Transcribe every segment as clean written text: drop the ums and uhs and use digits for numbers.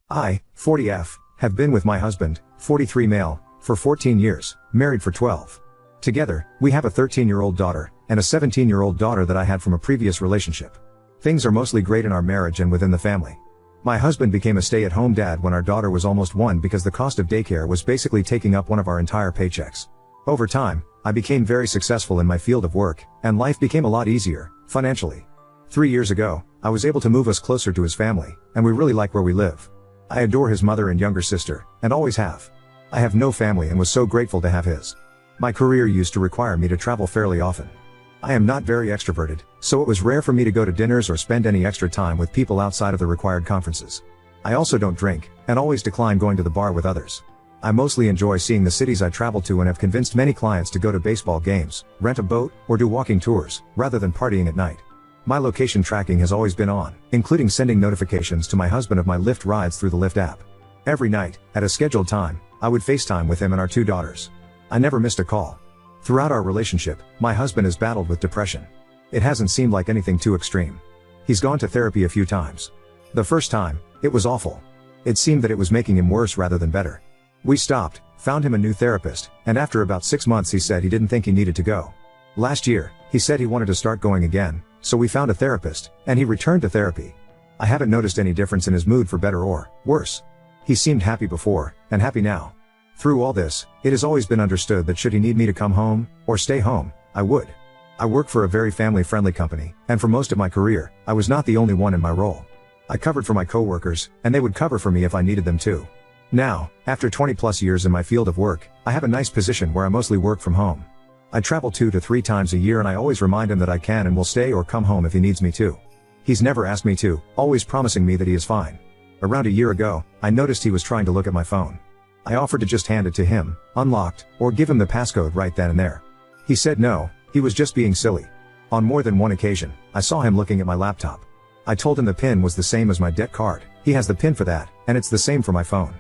I, 40F, have been with my husband, 43 male, for 14 years, married for 12. Together, we have a 13-year-old daughter, and a 17-year-old daughter that I had from a previous relationship. Things are mostly great in our marriage and within the family. My husband became a stay-at-home dad when our daughter was almost 1 because the cost of daycare was basically taking up one of our entire paychecks. Over time, I became very successful in my field of work, and life became a lot easier, financially. 3 years ago, I was able to move us closer to his family, and we really like where we live. I adore his mother and younger sister, and always have. I have no family and was so grateful to have his. My career used to require me to travel fairly often. I am not very extroverted, so it was rare for me to go to dinners or spend any extra time with people outside of the required conferences. I also don't drink, and always decline going to the bar with others. I mostly enjoy seeing the cities I travel to and have convinced many clients to go to baseball games, rent a boat, or do walking tours, rather than partying at night. My location tracking has always been on, including sending notifications to my husband of my Lyft rides through the Lyft app. Every night, at a scheduled time, I would FaceTime with him and our 2 daughters. I never missed a call. Throughout our relationship, my husband has battled with depression. It hasn't seemed like anything too extreme. He's gone to therapy a few times. The first time, it was awful. It seemed that it was making him worse rather than better. We stopped, found him a new therapist, and after about 6 months he said he didn't think he needed to go. Last year, he said he wanted to start going again, so we found a therapist, and he returned to therapy. I haven't noticed any difference in his mood for better or worse. He seemed happy before, and happy now. Through all this, it has always been understood that should he need me to come home, or stay home, I would. I work for a very family-friendly company, and for most of my career, I was not the only one in my role. I covered for my coworkers, and they would cover for me if I needed them to. Now, after 20+ years in my field of work, I have a nice position where I mostly work from home. I travel 2 to 3 times a year and I always remind him that I can and will stay or come home if he needs me to. He's never asked me to, always promising me that he is fine. Around a year ago, I noticed he was trying to look at my phone. I offered to just hand it to him, unlocked, or give him the passcode right then and there. He said no, he was just being silly. On more than one occasion, I saw him looking at my laptop. I told him the PIN was the same as my debt card, he has the PIN for that, and it's the same for my phone.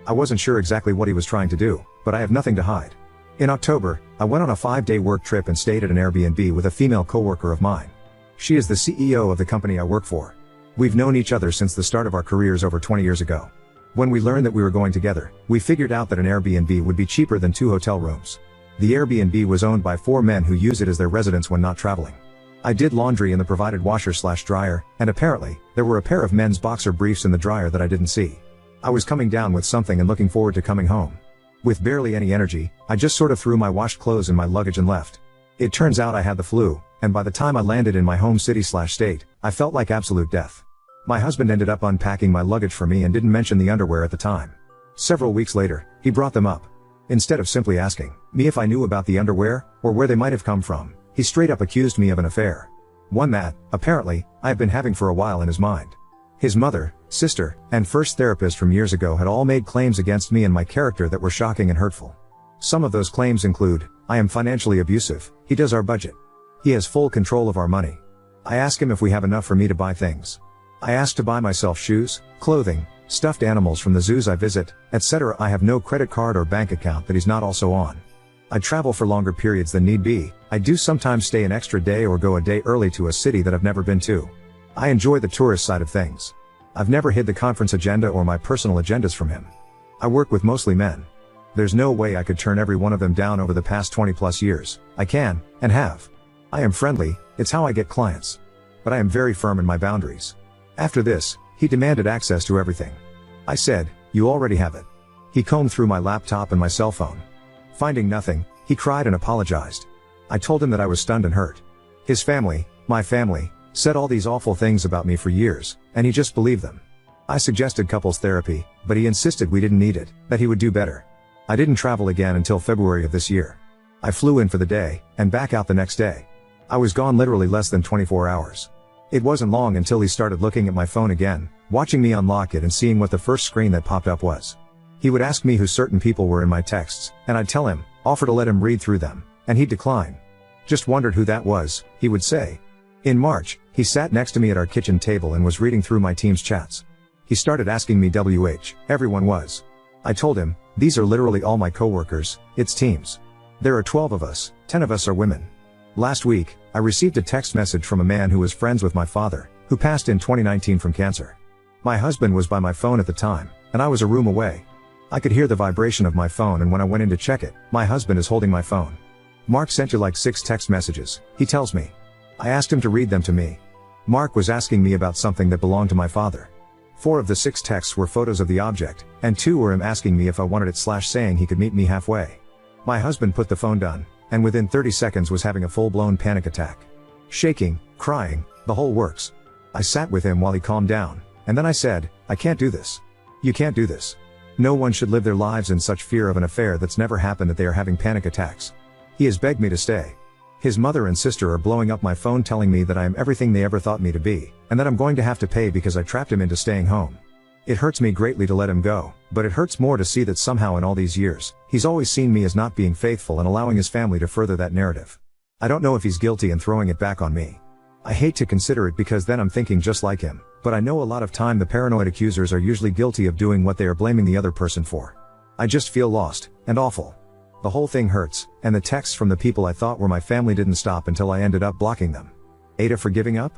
I wasn't sure exactly what he was trying to do, but I have nothing to hide. In October, I went on a 5-day work trip and stayed at an Airbnb with a female coworker of mine. She is the CEO of the company I work for. We've known each other since the start of our careers over 20 years ago. When we learned that we were going together, we figured out that an Airbnb would be cheaper than 2 hotel rooms. The Airbnb was owned by 4 men who use it as their residence when not traveling. I did laundry in the provided washer/dryer, and apparently, there were a pair of men's boxer briefs in the dryer that I didn't see. I was coming down with something and looking forward to coming home. With barely any energy, I just sort of threw my washed clothes in my luggage and left. It turns out I had the flu, and by the time I landed in my home city/state, I felt like absolute death. My husband ended up unpacking my luggage for me and didn't mention the underwear at the time. Several weeks later, he brought them up. Instead of simply asking me if I knew about the underwear, or where they might have come from, he straight up accused me of an affair. One that, apparently, I have been having for a while in his mind. His mother, sister, and first therapist from years ago had all made claims against me and my character that were shocking and hurtful. Some of those claims include, I am financially abusive, he does our budget. He has full control of our money. I ask him if we have enough for me to buy things. I ask to buy myself shoes, clothing, stuffed animals from the zoos I visit, etc. I have no credit card or bank account that he's not also on. I travel for longer periods than need be. I do sometimes stay an extra day or go a day early to a city that I've never been to. I enjoy the tourist side of things. I've never hid the conference agenda or my personal agendas from him. I work with mostly men. There's no way I could turn every one of them down over the past 20+ years. I can, and have. I am friendly, it's how I get clients. But I am very firm in my boundaries. After this, he demanded access to everything. I said, you already have it. He combed through my laptop and my cell phone. Finding nothing, he cried and apologized. I told him that I was stunned and hurt. His family, my family, said all these awful things about me for years, and he just believed them. I suggested couples therapy, but he insisted we didn't need it, that he would do better. I didn't travel again until February of this year. I flew in for the day, and back out the next day. I was gone literally less than 24 hours. It wasn't long until he started looking at my phone again, watching me unlock it and seeing what the first screen that popped up was. He would ask me who certain people were in my texts, and I'd tell him, offer to let him read through them, and he'd decline. Just wondered who that was, he would say. In March, he sat next to me at our kitchen table and was reading through my team's chats. He started asking me everyone was. I told him, these are literally all my coworkers, it's teams. There are 12 of us, 10 of us are women. Last week, I received a text message from a man who was friends with my father, who passed in 2019 from cancer. My husband was by my phone at the time, and I was a room away. I could hear the vibration of my phone, and when I went in to check it, my husband is holding my phone. Mark sent you like 6 text messages, he tells me. I asked him to read them to me. Mark was asking me about something that belonged to my father. 4 of the 6 texts were photos of the object, and 2 were him asking me if I wanted it / saying he could meet me halfway. My husband put the phone down, and within 30 seconds was having a full-blown panic attack. Shaking, crying, the whole works. I sat with him while he calmed down, and then I said, I can't do this. You can't do this. No one should live their lives in such fear of an affair that's never happened that they are having panic attacks. He has begged me to stay. His mother and sister are blowing up my phone telling me that I am everything they ever thought me to be, and that I'm going to have to pay because I trapped him into staying home. It hurts me greatly to let him go, but it hurts more to see that somehow in all these years, he's always seen me as not being faithful and allowing his family to further that narrative. I don't know if he's guilty and throwing it back on me. I hate to consider it because then I'm thinking just like him, but I know a lot of time the paranoid accusers are usually guilty of doing what they are blaming the other person for. I just feel lost, and awful. The whole thing hurts, and the texts from the people I thought were my family didn't stop until I ended up blocking them. Ada for giving up?